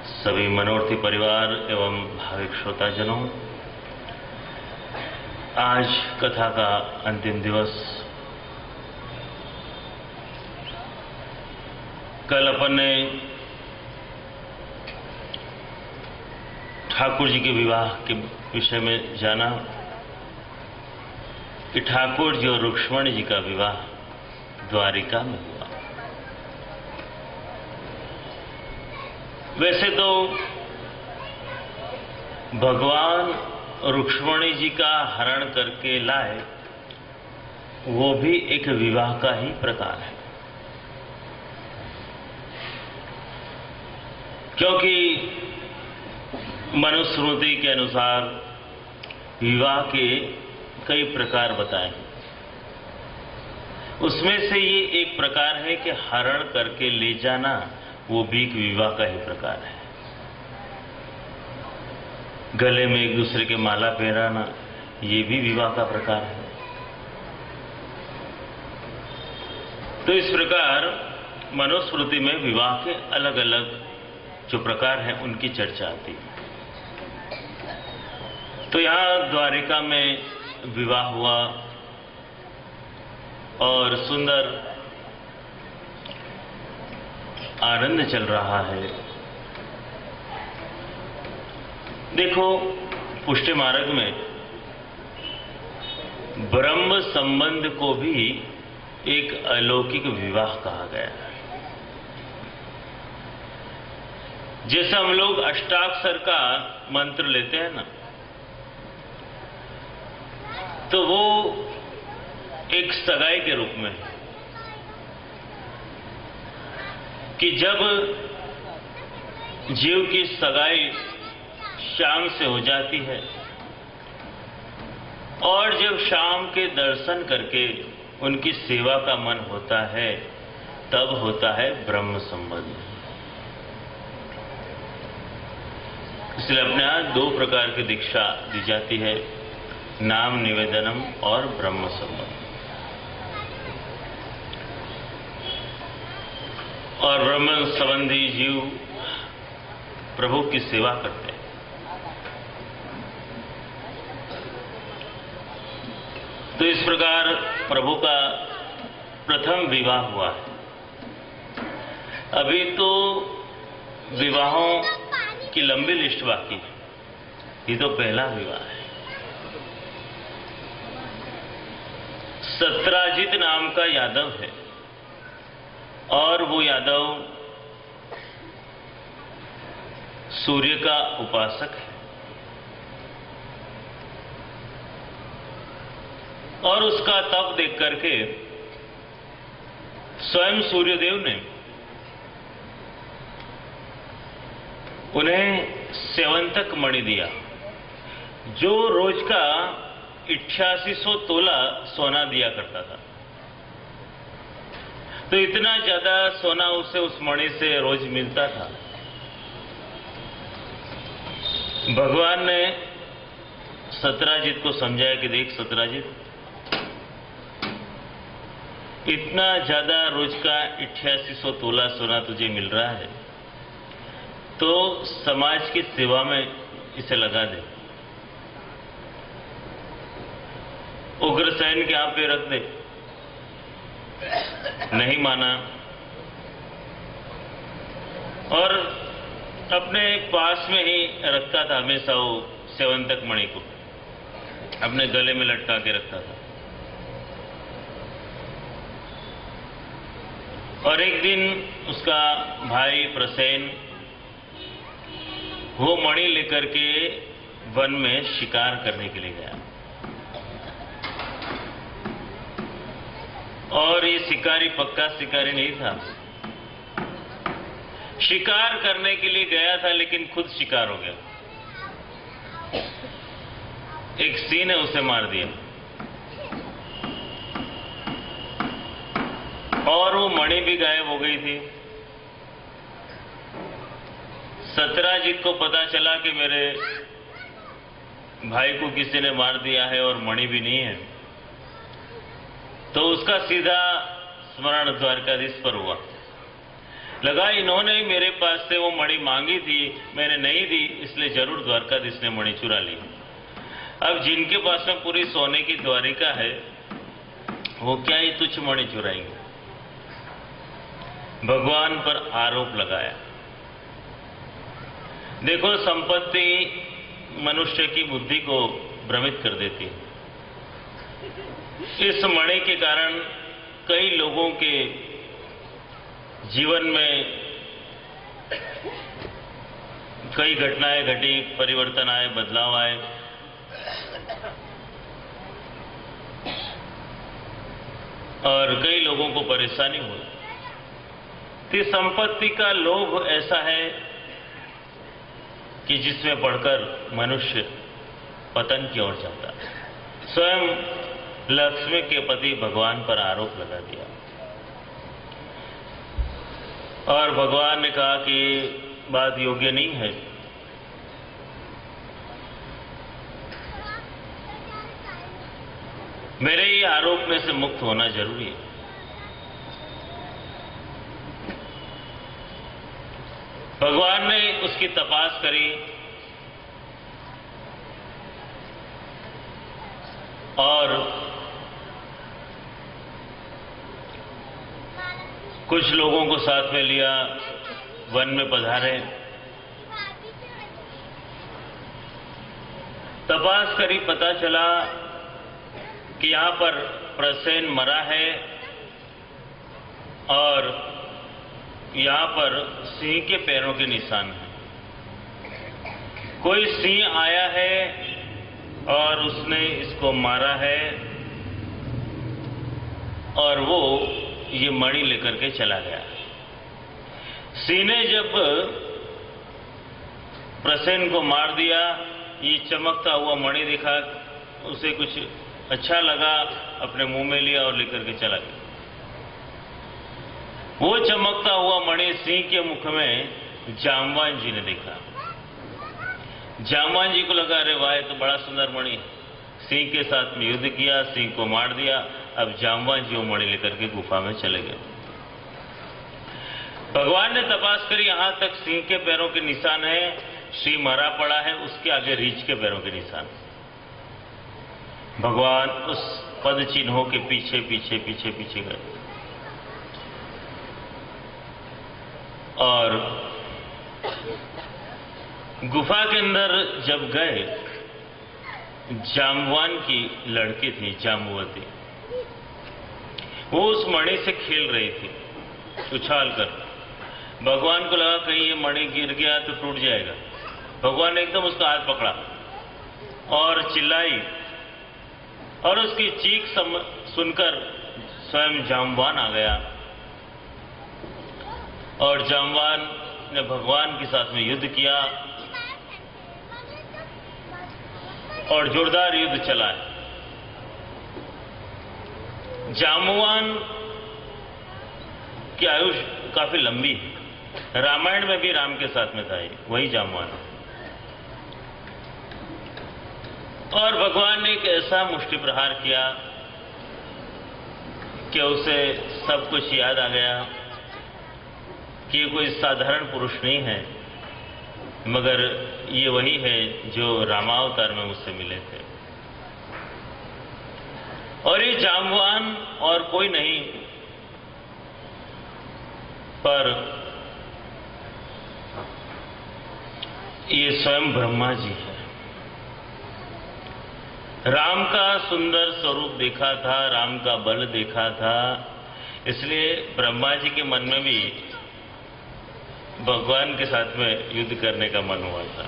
सभी मनोर्थी परिवार एवं भाविक श्रोताजनों, आज कथा का अंतिम दिवस। कल अपन ने ठाकुर जी के विवाह के विषय में जाना कि ठाकुर जी और रुक्ष्मणी जी का विवाह द्वारिका में हुआ। वैसे तो भगवान रुक्ष्मणी जी का हरण करके लाए, वो भी एक विवाह का ही प्रकार है, क्योंकि मनुस्मृति के अनुसार विवाह के कई प्रकार बताए हैं। उसमें से ये एक प्रकार है कि हरण करके ले जाना, वो भी एक विवाह का ही प्रकार है। गले में एक दूसरे के माला पहनाना, ये भी विवाह का प्रकार है। तो इस प्रकार मनुस्मृति में विवाह के अलग अलग जो प्रकार हैं उनकी चर्चा आती है। तो यहां द्वारिका में विवाह हुआ और सुंदर आनंद चल रहा है। देखो, पुष्टि मार्ग में ब्रह्म संबंध को भी एक अलौकिक विवाह कहा गया है। जैसे हम लोग अष्टाक्षर का मंत्र लेते हैं ना, तो वो एक सगाई के रूप में है कि जब जीव की सगाई शाम से हो जाती है और जब शाम के दर्शन करके उनकी सेवा का मन होता है, तब होता है ब्रह्म संबंध। इसलिए अपने यहां दो प्रकार की दीक्षा दी जाती है, नाम निवेदनम और ब्रह्म संबंध। और ब्रह्म संबंधी जीव प्रभु की सेवा करते हैं। तो इस प्रकार प्रभु का प्रथम विवाह हुआ है। अभी तो विवाहों की लंबी लिस्ट बाकी है, ये तो पहला विवाह है। सत्राजित नाम का यादव है और वो यादव सूर्य का उपासक है और उसका तप देख करके स्वयं सूर्यदेव ने उन्हें सेवंतक मणि दिया, जो रोज का 8800 तोला सोना दिया करता था। तो इतना ज्यादा सोना उसे उस मणि से रोज मिलता था। भगवान ने सत्राजित को समझाया कि देख सत्राजित, इतना ज्यादा रोज का 8800 तोला सोना तुझे मिल रहा है, तो समाज की सेवा में इसे लगा दे। उग्रसेन के यहाँ पे रख दे। नहीं माना और अपने पास में ही रखता था हमेशा वो सेवंतक मणि को, अपने गले में लटका के रखता था। और एक दिन उसका भाई प्रसेन वो मणि लेकर के वन में शिकार करने के लिए गया और ये शिकारी पक्का शिकारी नहीं था। शिकार करने के लिए गया था लेकिन खुद शिकार हो गया। एक सिंह ने उसे मार दिया और वो मणि भी गायब हो गई थी। सत्राजित को पता चला कि मेरे भाई को किसी ने मार दिया है और मणि भी नहीं है, तो उसका सीधा स्मरण द्वारकाधीश पर हुआ। लगा इन्होंने ही मेरे पास से वो मणि मांगी थी, मैंने नहीं दी, इसलिए जरूर द्वारकाधीश ने मणि चुरा ली। अब जिनके पास में पूरी सोने की द्वारिका है वो क्या ही तुच्छ मणि चुराएंगे। भगवान पर आरोप लगाया। देखो, संपत्ति मनुष्य की बुद्धि को भ्रमित कर देती है। इस मणि के कारण कई लोगों के जीवन में कई घटनाएं घटी, परिवर्तन आए, बदलाव आए। और कई लोगों को परेशानी हुई। कि संपत्ति का लोभ ऐसा है कि जिसमें पढ़कर मनुष्य पतन की ओर जाता है। स्वयं लक्ष्मी के पति भगवान पर आरोप लगा दिया और भगवान ने कहा कि बात योग्य नहीं है। मेरे ही आरोप में से मुक्त होना जरूरी है। भगवान ने उसकी तपास करी और कुछ लोगों को साथ में लिया, वन में पधारे, तपास करी, पता चला कि यहां पर प्रसेन मरा है और यहां पर सिंह के पैरों के निशान हैं। कोई सिंह आया है और उसने इसको मारा है और वो ये मणि लेकर के चला गया। सिंह ने जब प्रसेन को मार दिया, ये चमकता हुआ मणि दिखा, उसे कुछ अच्छा लगा, अपने मुंह में लिया और लेकर के चला गया। वो चमकता हुआ मणि सिंह के मुख में जामवान जी ने देखा। जामवान जी को लगा, अरे वाह, तो बड़ा सुंदर मणि। सिंह के साथ में युद्ध किया, सिंह को मार दिया। अब जामवान जी वो मणि लेकर के गुफा में चले गए। भगवान ने तपास करी, यहां तक सिंह के पैरों के निशान है, सिंह मरा पड़ा है, उसके आगे रीछ के पैरों के निशान। भगवान उस पद चिन्हों के पीछे पीछे पीछे पीछे गए और गुफा के अंदर जब गए, जामवान की लड़की थी जाम्बुवती, वो उस मणि से खेल रही थी उछाल कर। भगवान को लगा कहीं ये मणि गिर गया तो टूट जाएगा। भगवान ने एकदम उसका हाथ पकड़ा और चिल्लाई और उसकी चीख सुनकर स्वयं जाम्बवान आ गया और जाम्बवान ने भगवान के साथ में युद्ध किया और जोरदार युद्ध चला है। जाम्बवान की आयुष काफी लंबी है। रामायण में भी राम के साथ में था, वही जाम्बवान है। और भगवान ने एक ऐसा मुष्टि प्रहार किया कि उसे सब कुछ याद आ गया कि ये कोई साधारण पुरुष नहीं है, मगर ये वही है जो रामावतार में मुझसे मिले थे। और ये जाम्बवान और कोई नहीं पर ये स्वयं ब्रह्मा जी है। राम का सुंदर स्वरूप देखा था, राम का बल देखा था, इसलिए ब्रह्मा जी के मन में भी भगवान के साथ में युद्ध करने का मन हुआ था।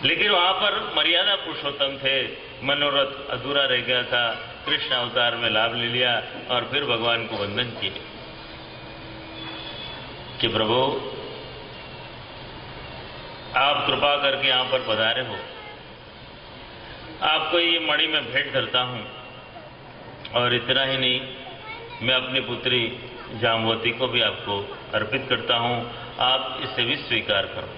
लेकिन वहां पर मर्यादा पुरुषोत्तम थे, मनोरथ अधूरा रह गया था। कृष्ण अवतार में लाभ ले लिया और फिर भगवान को वंदन किए कि प्रभु आप कृपा करके यहां पर पधारे हो, आपको ये मणि में भेंट करता हूं और इतना ही नहीं, मैं अपनी पुत्री जाम्बवती को भी आपको अर्पित करता हूं, आप इसे भी स्वीकार करो।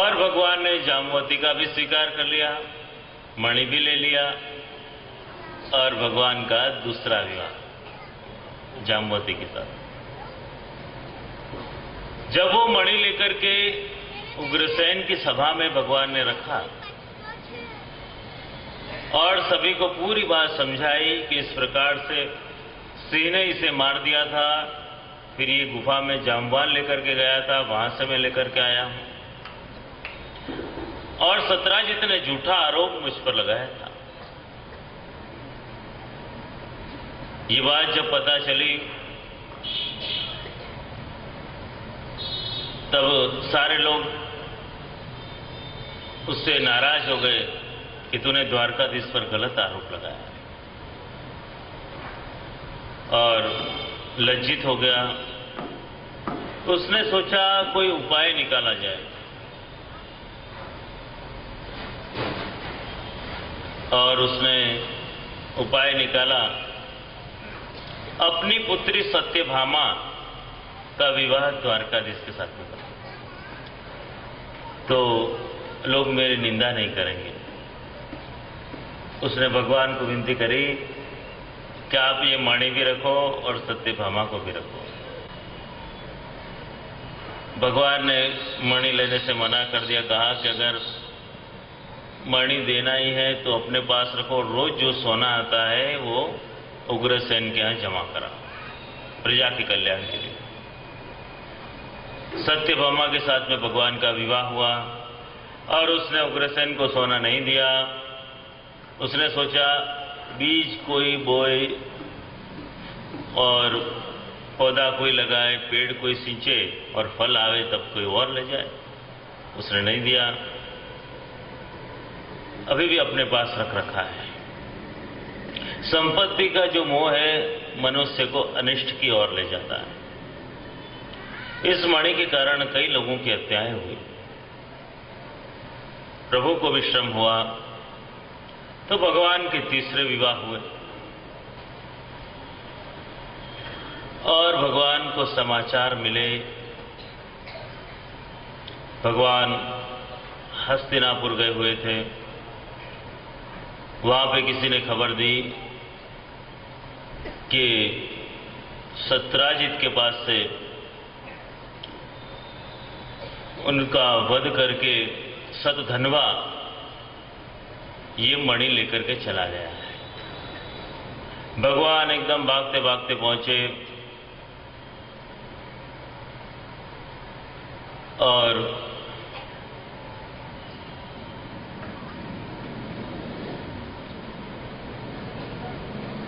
और भगवान ने जाम्बवती का भी स्वीकार कर लिया, मणि भी ले लिया और भगवान का दूसरा विवाह जाम्बवती के साथ। जब वो मणि लेकर के उग्रसेन की सभा में भगवान ने रखा और सभी को पूरी बात समझाई कि इस प्रकार से सिंह ने इसे मार दिया था, फिर ये गुफा में जामवान लेकर के गया था, वहां से मैं लेकर के आया हूं, और सत्यराजित ने झूठा आरोप मुझ पर लगाया था। ये बात जब पता चली तब सारे लोग उससे नाराज हो गए कि तूने द्वारकाधीश पर गलत आरोप लगाया, और लज्जित हो गया। उसने सोचा कोई उपाय निकाला जाए, और उसने उपाय निकाला, अपनी पुत्री सत्यभामा का विवाह द्वारकाधीश के साथ में करा, तो लोग मेरी निंदा नहीं करेंगे। उसने भगवान को विनती करी कि आप ये मणि भी रखो और सत्यभामा को भी रखो। भगवान ने मणि लेने से मना कर दिया, कहा कि अगर मणि देना ही है तो अपने पास रखो, रोज जो सोना आता है वो उग्रसेन के यहां जमा करा, प्रजा के कल्याण के लिए। सत्यभामा के साथ में भगवान का विवाह हुआ और उसने उग्रसेन को सोना नहीं दिया। उसने सोचा बीज कोई बोए और पौधा कोई लगाए, पेड़ कोई सींचे और फल आवे तब कोई और ले जाए। उसने नहीं दिया, अभी भी अपने पास रख रखा है। संपत्ति का जो मोह है मनुष्य को अनिष्ट की ओर ले जाता है। इस मणि के कारण कई लोगों की हत्याएं हुई, प्रभु को भी श्रम हुआ, तो भगवान के तीसरे विवाह हुए और भगवान को समाचार मिले। भगवान हस्तिनापुर गए हुए थे, वहां पे किसी ने खबर दी कि सत्यराजित के पास से उनका वध करके सतधनवा ये मणि लेकर के चला गया है। भगवान एकदम भागते भागते पहुंचे और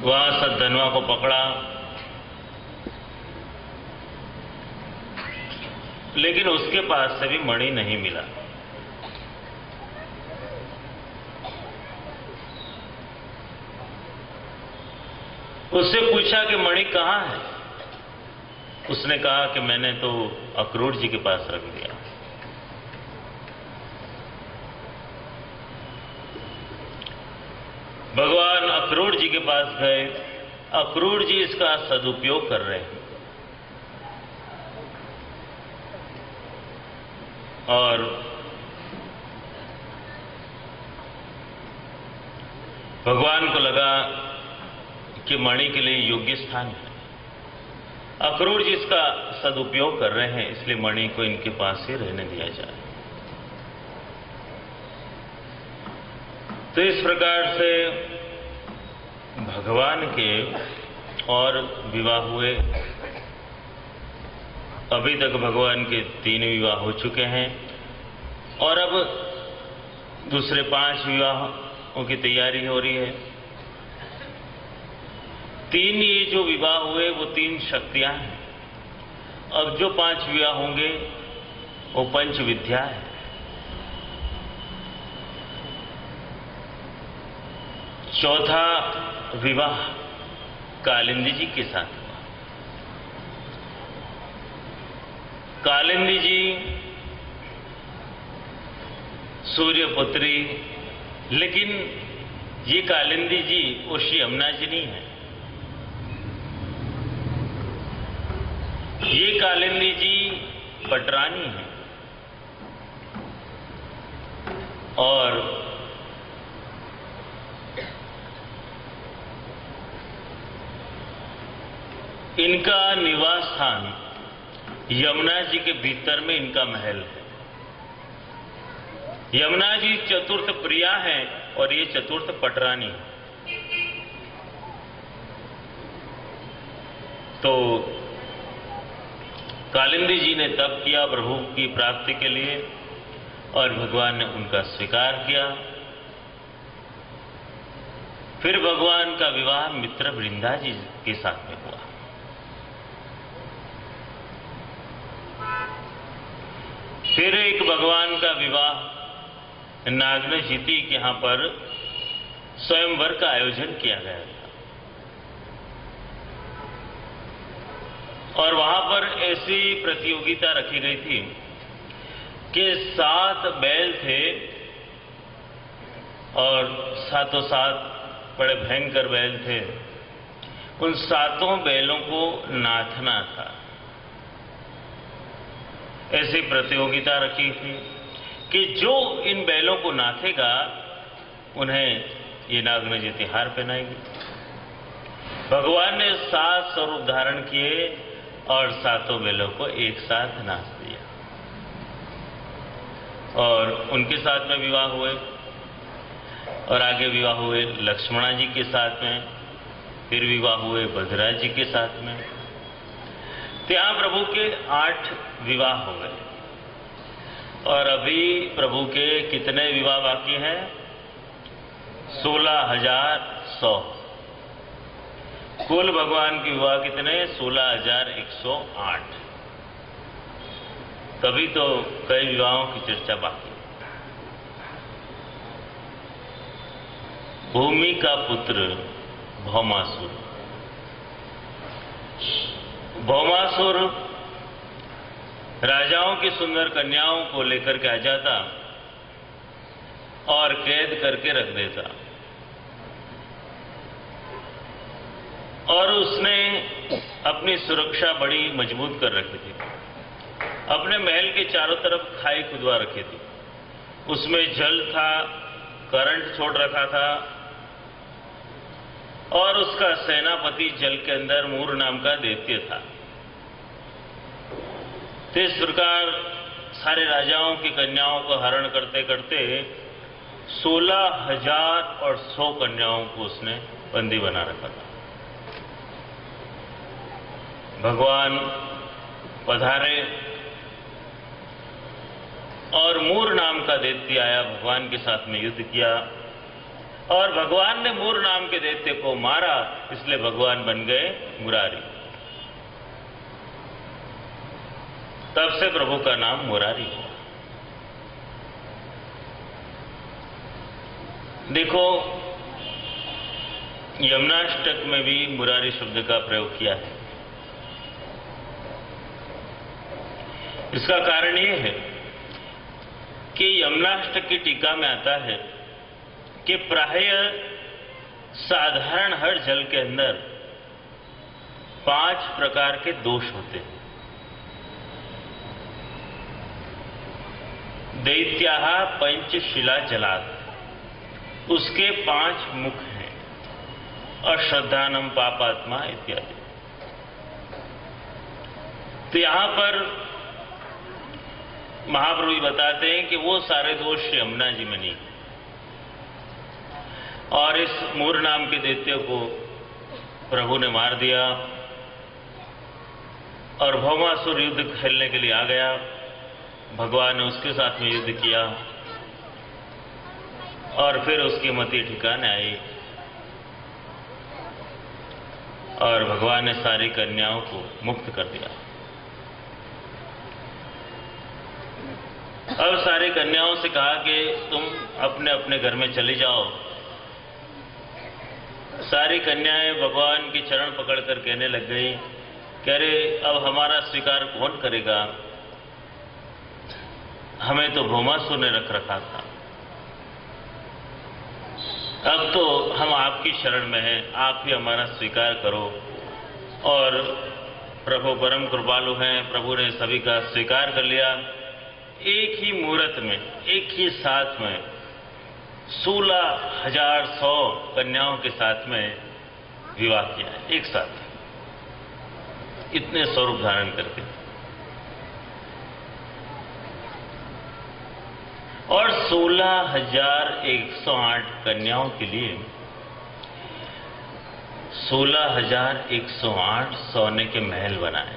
वहां सतधनवा को पकड़ा, लेकिन उसके पास से भी मणि नहीं मिला। उससे पूछा कि मणि कहां है? उसने कहा कि मैंने तो अक्रूर जी के पास रख दिया। भगवान अक्रूर जी के पास गए। अक्रूर जी इसका सदुपयोग कर रहे हैं और भगवान को लगा कि मणि के लिए योग्य स्थान है। अक्रूर जी इसका सदुपयोग कर रहे हैं, इसलिए मणि को इनके पास ही रहने दिया जाए। तो इस प्रकार से भगवान के और विवाह हुए। अभी तक भगवान के 3 विवाह हो चुके हैं और अब दूसरे 5 विवाहों की तैयारी हो रही है। 3 ये जो विवाह हुए वो 3 शक्तियां हैं। अब जो 5 विवाह होंगे वो पंच विद्या है। चौथा विवाह कालिंदी जी के साथ हुआ। कालिंदी जी सूर्यपुत्री, लेकिन ये कालिंदी जी उर्षि यमुना जी नहीं है। ये कालिंदी जी पटरानी है और इनका निवास स्थान यमुना जी के भीतर में इनका महल है। यमुना जी चतुर्थ प्रिया है और ये चतुर्थ पटरानी है। तो कालिंदी जी ने तप किया प्रभु की प्राप्ति के लिए और भगवान ने उनका स्वीकार किया। फिर भगवान का विवाह मित्र वृंदा जी के साथ में हुआ। फिर एक भगवान का विवाह नागनशीति के यहां पर स्वयंवर का आयोजन किया गया था और वहां पर ऐसी प्रतियोगिता रखी गई थी कि 7 बैल थे और सातों सात बड़े भयंकर बैल थे। उन 7 बैलों को नाथना था। ऐसी प्रतियोगिता रखी थी कि जो इन बैलों को नाथेगा उन्हें ये नागनशीति हार पहनाएगी। भगवान ने 7 स्वरूप धारण किए और 7 बैलों को एक साथ नाच दिया और उनके साथ में विवाह हुए और आगे विवाह हुए लक्ष्मणा जी के साथ में, फिर विवाह हुए भद्रा जी के साथ में। ત્યાં प्रभु के 8 विवाह हो गए और अभी प्रभु के कितने विवाह बाकी हैं? 16,100। कुल भगवान के विवाह कितने? 16,108। तभी तो कई विवाहों की चर्चा बाकी। भूमि का पुत्र भौमासुर। भौमासुर राजाओं की सुंदर कन्याओं को लेकर के आ जाता और कैद करके रख देता और उसने अपनी सुरक्षा बड़ी मजबूत कर रखी थी। अपने महल के चारों तरफ खाई खुदवा रखी थी। उसमें जल था, करंट छोड़ रखा था और उसका सेनापति जल के अंदर मूर नाम का दैत्य था। तो इस प्रकार सारे राजाओं की कन्याओं को हरण करते करते 16,100 कन्याओं को उसने बंदी बना रखा था। भगवान पधारे और मूर नाम का दैत्य आया, भगवान के साथ में युद्ध किया और भगवान ने मूर नाम के दैत्य को मारा, इसलिए भगवान बन गए मुरारी। तब से प्रभु का नाम मुरारी हुआ। देखो, यमुनाष्टक में भी मुरारी शब्द का प्रयोग किया है। इसका कारण यह है कि यमुनाष्टक की टीका में आता है कि प्रायः साधारण हर जल के अंदर 5 प्रकार के दोष होते हैं। दैत्याः पंचशिला जलाद, उसके 5 मुख हैं। अश्रद्धानम पापात्मा इत्यादि। तो यहां पर महाप्रभु बताते हैं कि वो सारे दोष यमुना जी में नहीं और इस मूर नाम के दैत्य को प्रभु ने मार दिया और भौमासुर युद्ध खेलने के लिए आ गया। भगवान ने उसके साथ में युद्ध किया और फिर उसकी मति ठिकाने आई और भगवान ने सारी कन्याओं को मुक्त कर दिया। अब सारी कन्याओं से कहा कि तुम अपने अपने घर में चली जाओ। सारी कन्याएं भगवान के चरण पकड़कर कहने लग गई कि अरे अब हमारा स्वीकार कौन करेगा? हमें तो भौमासुर ने रख रखा था, अब तो हम आपकी शरण में हैं, आप ही हमारा स्वीकार करो। और प्रभु परम कृपालु हैं, प्रभु ने सभी का स्वीकार कर लिया। एक ही मुहूर्त में, एक ही साथ में 16,100 कन्याओं के साथ में विवाह किया, एक साथ, इतने स्वरूप धारण करके। 16,108 कन्याओं के लिए 16,108 सोने के महल बनाए।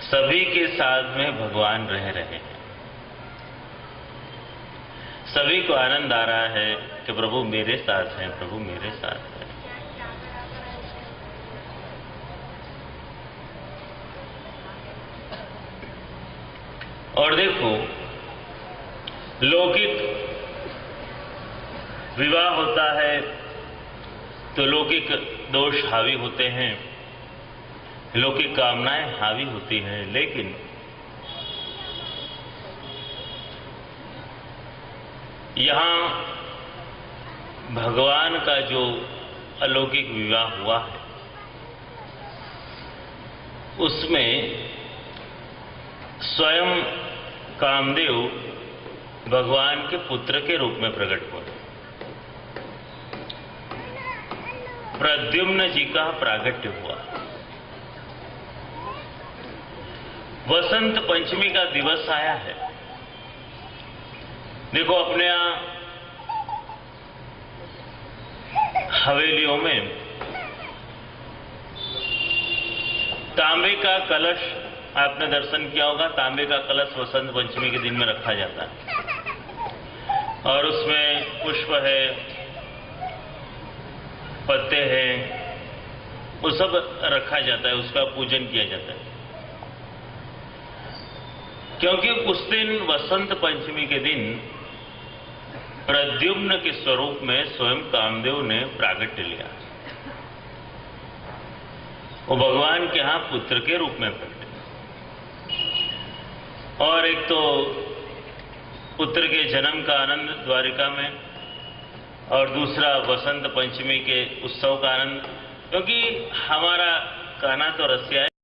सभी के साथ में भगवान रह रहे हैं। सभी को आनंद आ रहा है कि प्रभु मेरे साथ हैं, प्रभु मेरे साथ हैं। और देखो, लौकिक विवाह होता है तो लौकिक दोष हावी होते हैं, लौकिक कामनाएं हावी होती हैं, लेकिन यहां भगवान का जो अलौकिक विवाह हुआ है उसमें स्वयं कामदेव भगवान के पुत्र के रूप में प्रकट हुए। प्रद्युम्न जी का प्रागट्य हुआ। वसंत पंचमी का दिवस आया है। देखो, अपने यहां हवेलियों में तांबे का कलश, आपने दर्शन किया होगा, तांबे का कलश वसंत पंचमी के दिन में रखा जाता है और उसमें पुष्प है, पत्ते हैं, वो सब रखा जाता है, उसका पूजन किया जाता है। क्योंकि उस दिन वसंत पंचमी के दिन प्रद्युम्न के स्वरूप में स्वयं कामदेव ने प्रागट्य लिया। वो भगवान के यहां पुत्र के रूप में प्रकटे। और एक तो पुत्र के जन्म का आनंद द्वारिका में, और दूसरा वसंत पंचमी के उत्सव का आनंद। क्योंकि हमारा कहना तो रसिया है।